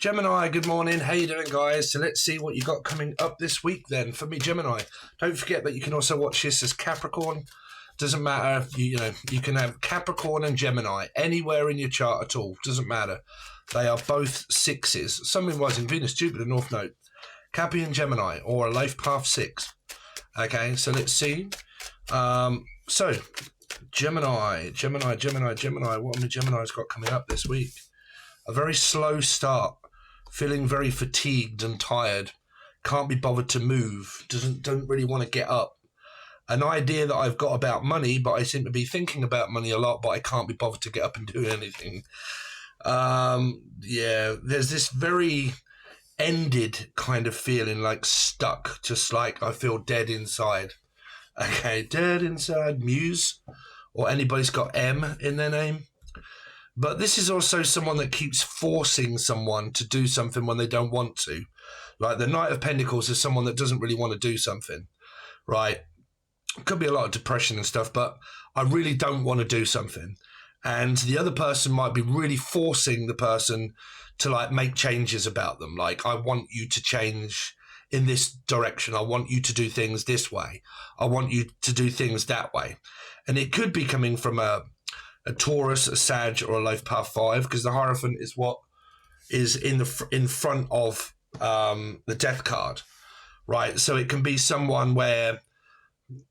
Gemini, good morning. How you doing, guys? So let's see what you got coming up this week then. For me, Gemini, don't forget that you can also watch this as Capricorn. Doesn't matter. You can have Capricorn and Gemini anywhere in your chart at all. Doesn't matter. They are both sixes. Something was in Venus, Jupiter, North Node. Cappy and Gemini, or a life path 6. Okay, so let's see. So Gemini. What have my Gemini's got coming up this week? A very slow start. Feeling very fatigued and tired. Can't be bothered to move. Don't really want to get up. An idea that I've got about money, but I seem to be thinking about money a lot, but I can't be bothered to get up and do anything. Yeah, there's this very ended kind of feeling, like stuck, just like I feel dead inside. Okay, dead inside. Muse, or anybody's got M in their name. But this is also someone that keeps forcing someone to do something when they don't want to. Like the Knight of Pentacles is someone that doesn't really want to do something, right? Could be a lot of depression and stuff, but I really don't want to do something. And the other person might be really forcing the person to like make changes about them. Like, I want you to change in this direction. I want you to do things this way. I want you to do things that way. And it could be coming from a Taurus, a Sag, or a life path 5, because the Hierophant is what is in front of the death card, right? So it can be someone where,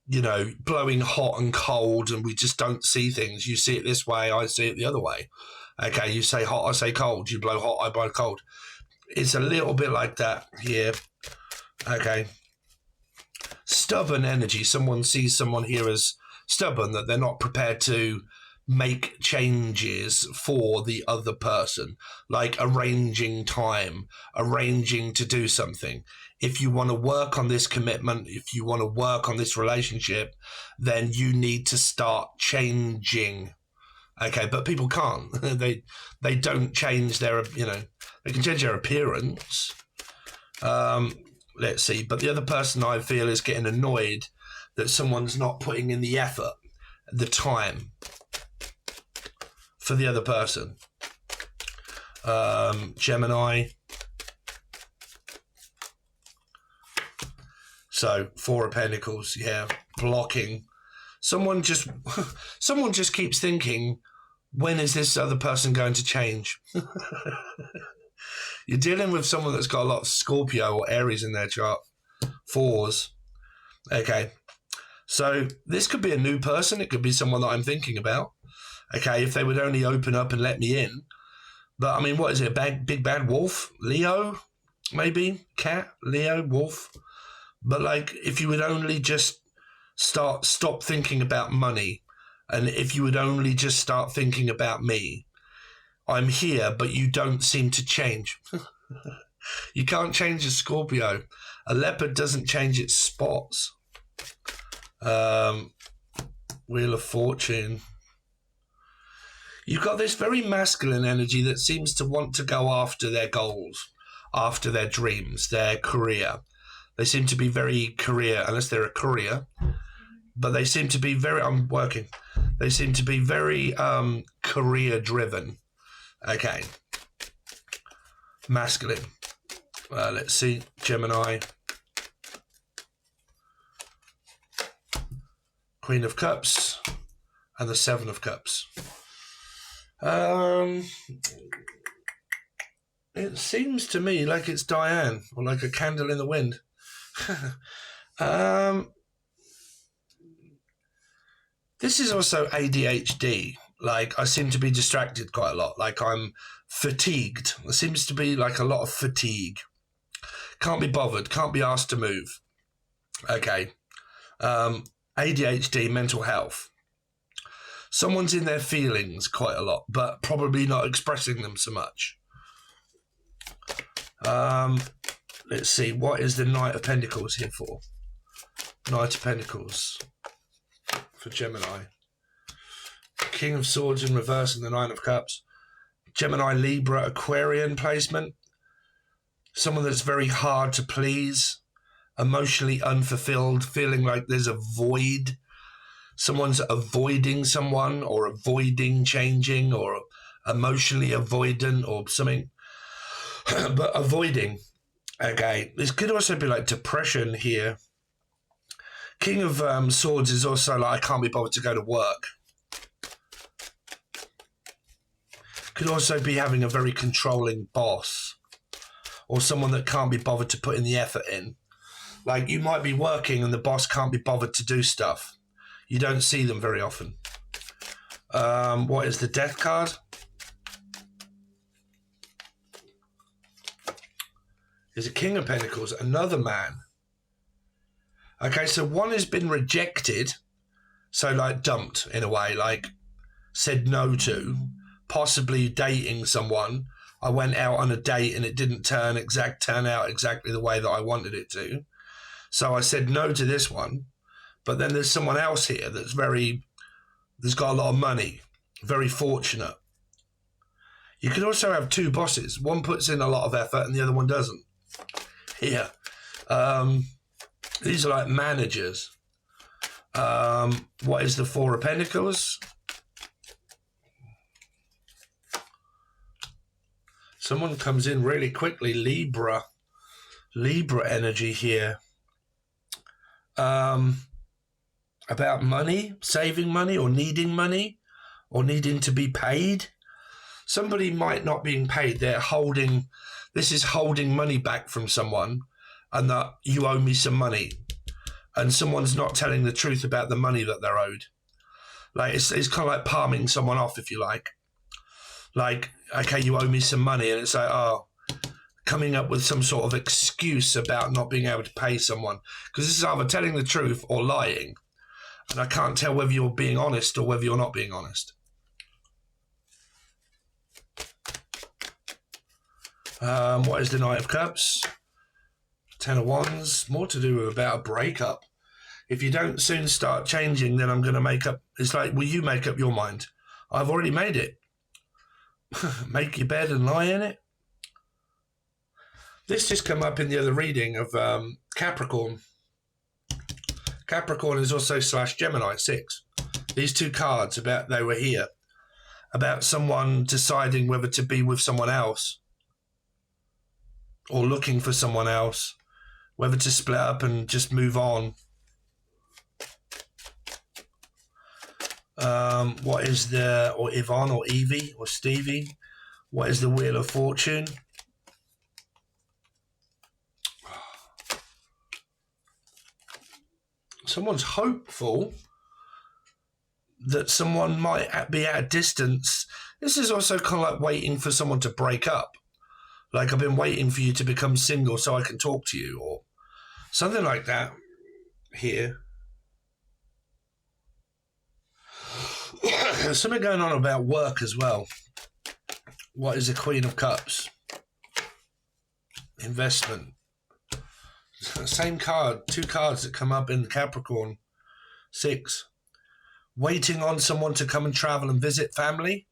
blowing hot and cold, and we just don't see things. You see it this way, I see it the other way. Okay, you say hot, I say cold. You blow hot, I blow cold. It's a little bit like that here. Okay. Stubborn energy. Someone sees someone here as stubborn, that they're not prepared to make changes for the other person, like arranging time, arranging to do something. If you want to work on this commitment, if you want to work on this relationship, then you need to start changing. Okay, but people can't. They don't change their, they can change their appearance. Let's see. But the other person, I feel, is getting annoyed that someone's not putting in the effort, the time for the other person. Gemini. So 4 of Pentacles, yeah, blocking. Someone just keeps thinking, when is this other person going to change? You're dealing with someone that's got a lot of Scorpio or Aries in their chart. 4s. Okay. So this could be a new person. It could be someone that I'm thinking about. Okay, if they would only open up and let me in. But, I mean, what is it? Big bad wolf? Leo? Maybe? Cat? Leo? Wolf? But, like, if you would only just stop thinking about money, and if you would only just start thinking about me, I'm here, but you don't seem to change. You can't change a Scorpio. A leopard doesn't change its spots. Wheel of Fortune. You've got this very masculine energy that seems to want to go after their goals, after their dreams, their career. They seem to be very career, unless they're a courier, but they seem to be very, they seem to be very career driven. Okay. Masculine. Let's see, Gemini. Queen of Cups and the 7 of Cups. It seems to me like it's Diane, or like a candle in the wind. This is also ADHD. Like, I seem to be distracted quite a lot. Like, I'm fatigued. There seems to be like a lot of fatigue. Can't be bothered. Can't be asked to move. Okay. ADHD, mental health. Someone's in their feelings quite a lot, but probably not expressing them so much. Let's see. What is the Knight of Pentacles here for? Knight of Pentacles for Gemini. King of Swords in reverse and the 9 of Cups. Gemini, Libra, Aquarian placement. Someone that's very hard to please. Emotionally unfulfilled. Feeling like there's a void. Someone's avoiding someone, or avoiding changing, or emotionally avoidant, or something. but avoiding. Okay, this could also be like depression here. King of Swords is also like, I can't be bothered to go to work. Could also be having a very controlling boss or someone that can't be bothered to put in the effort in. Like, you might be working and the boss can't be bothered to do stuff. You don't see them very often. What is the Death card? Is a King of Pentacles, another man. Okay, so one has been rejected, so like dumped in a way, like said no to, possibly dating someone. I went out on a date and it didn't turn out exactly the way that I wanted it to. So I said no to this one. But then there's someone else here that's got a lot of money, very fortunate. You could also have two bosses. One puts in a lot of effort and the other one doesn't. Here. These are like managers. What is the Four of Pentacles? Someone comes in really quickly. Libra energy here. About money, saving money or needing to be paid. Somebody might not being paid. This is holding money back from someone, and that you owe me some money, and someone's not telling the truth about the money that they're owed. Like it's kind of like palming someone off, if you like. Like, okay, you owe me some money, and it's like, oh, coming up with some sort of excuse about not being able to pay someone, because this is either telling the truth or lying, and I can't tell whether you're being honest or whether you're not being honest. What is the Knight of Cups? Ten of Wands, more to do with about a breakup. If you don't soon start changing, then I'm going to make up. It's like, will you make up your mind? I've already made it. Make your bed and lie in it. This just come up in the other reading of Capricorn. Capricorn is also / Gemini, 6. These two cards, they were here. About someone deciding whether to be with someone else or looking for someone else, whether to split up and just move on. What is or Yvonne or Evie or Stevie? What is the Wheel of Fortune? Someone's hopeful that someone might be at a distance. This is also kind of like waiting for someone to break up. Like, I've been waiting for you to become single so I can talk to you, or something like that here. There's something going on about work as well. What is the Queen of Cups? Investment. Same card, two cards that come up in Capricorn. 6. Waiting on someone to come and travel and visit family,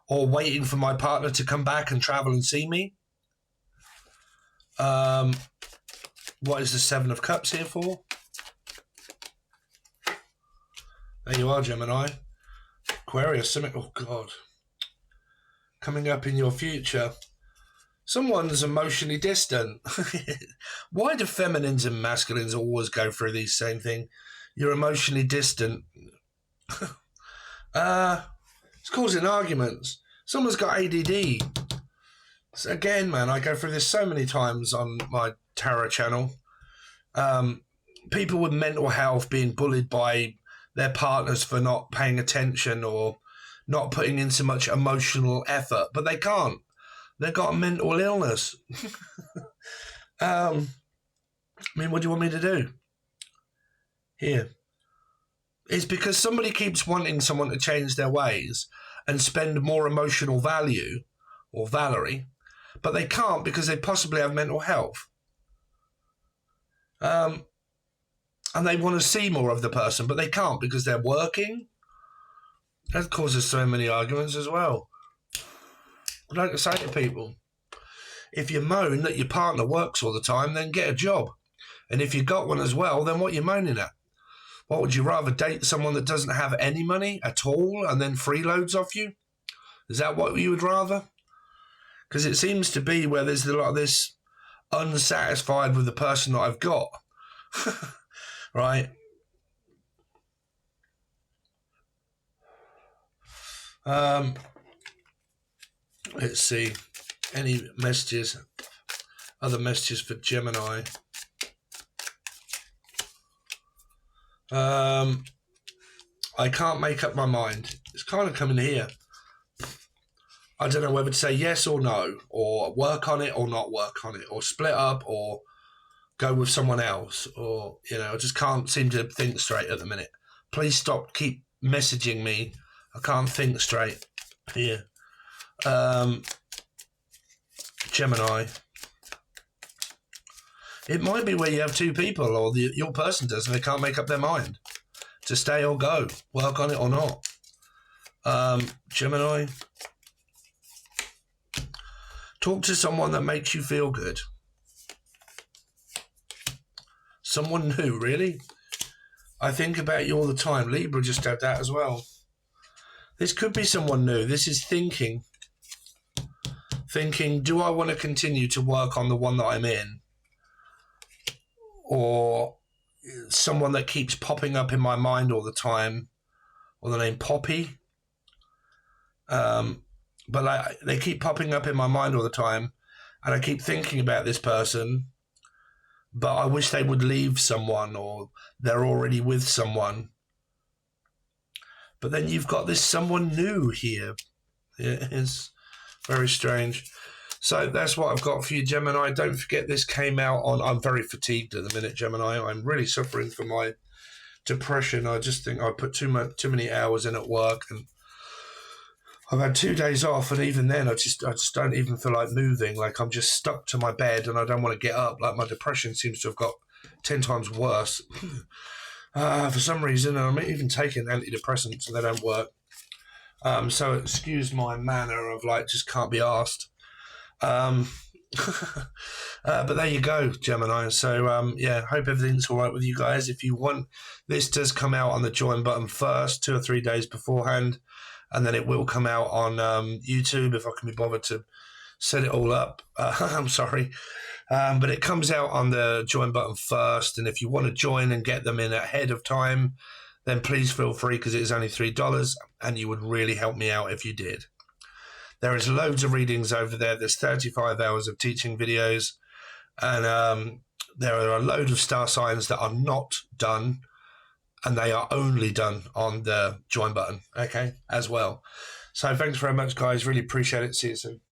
or waiting for my partner to come back and travel and see me. What is the 7 of Cups here for? There you are, Gemini. Aquarius, something, oh God. Coming up in your future. Someone's emotionally distant. Why do feminines and masculines always go through these same thing? You're emotionally distant. It's causing arguments. Someone's got ADD. So again, man, I go through this so many times on my tarot channel. People with mental health being bullied by their partners for not paying attention or not putting in so much emotional effort, but they can't. They've got a mental illness. I mean, what do you want me to do? Here. It's because somebody keeps wanting someone to change their ways and spend more emotional value, or Valerie, but they can't because they possibly have mental health. And they want to see more of the person, but they can't because they're working. That causes so many arguments as well. I'd like to say to people, if you moan that your partner works all the time, then get a job. And if you got one as well, then what are you moaning at? What, would you rather date someone that doesn't have any money at all and then freeloads off you? Is that what you would rather? Because it seems to be where there's a lot of this unsatisfied with the person that I've got. Right? Let's see. Any messages? Other messages for Gemini. I can't make up my mind. It's kind of coming here. I don't know whether to say yes or no, or work on it or not work on it, or split up, or go with someone else, or, I just can't seem to think straight at the minute. Please keep messaging me. I can't think straight here. Gemini. It might be where you have two people, or your person does, and they can't make up their mind to stay or go, work on it or not. Gemini. Talk to someone that makes you feel good. Someone new, really? I think about you all the time. Libra just had that as well. This could be someone new. This is thinking. Thinking, do I want to continue to work on the one that I'm in? Or someone that keeps popping up in my mind all the time. Or the name Poppy. But they keep popping up in my mind all the time, and I keep thinking about this person, but I wish they would leave someone, or they're already with someone. But then you've got this someone new here. It is very strange. So that's what I've got for you, Gemini. Don't forget, this came out on... I'm very fatigued at the minute, Gemini. I'm really suffering from my depression. I just think I put too many hours in at work, and I've had 2 days off, and even then I just don't even feel like moving. Like, I'm just stuck to my bed and I don't want to get up. Like, my depression seems to have got 10 times worse. For some reason, I'm even taking antidepressants and they don't work. So excuse my manner of just can't be asked. But there you go, Gemini. So hope everything's all right with you guys. If you want, this does come out on the join button first, 2 or 3 days beforehand. And then it will come out on YouTube if I can be bothered to set it all up. I'm sorry. But it comes out on the join button first. And if you want to join and get them in ahead of time, then please feel free, because it is only $3. And you would really help me out if you did. There is loads of readings over there. There's 35 hours of teaching videos. And there are a load of star signs that are not done. And they are only done on the join button, okay, as well. So thanks very much, guys. Really appreciate it. See you soon.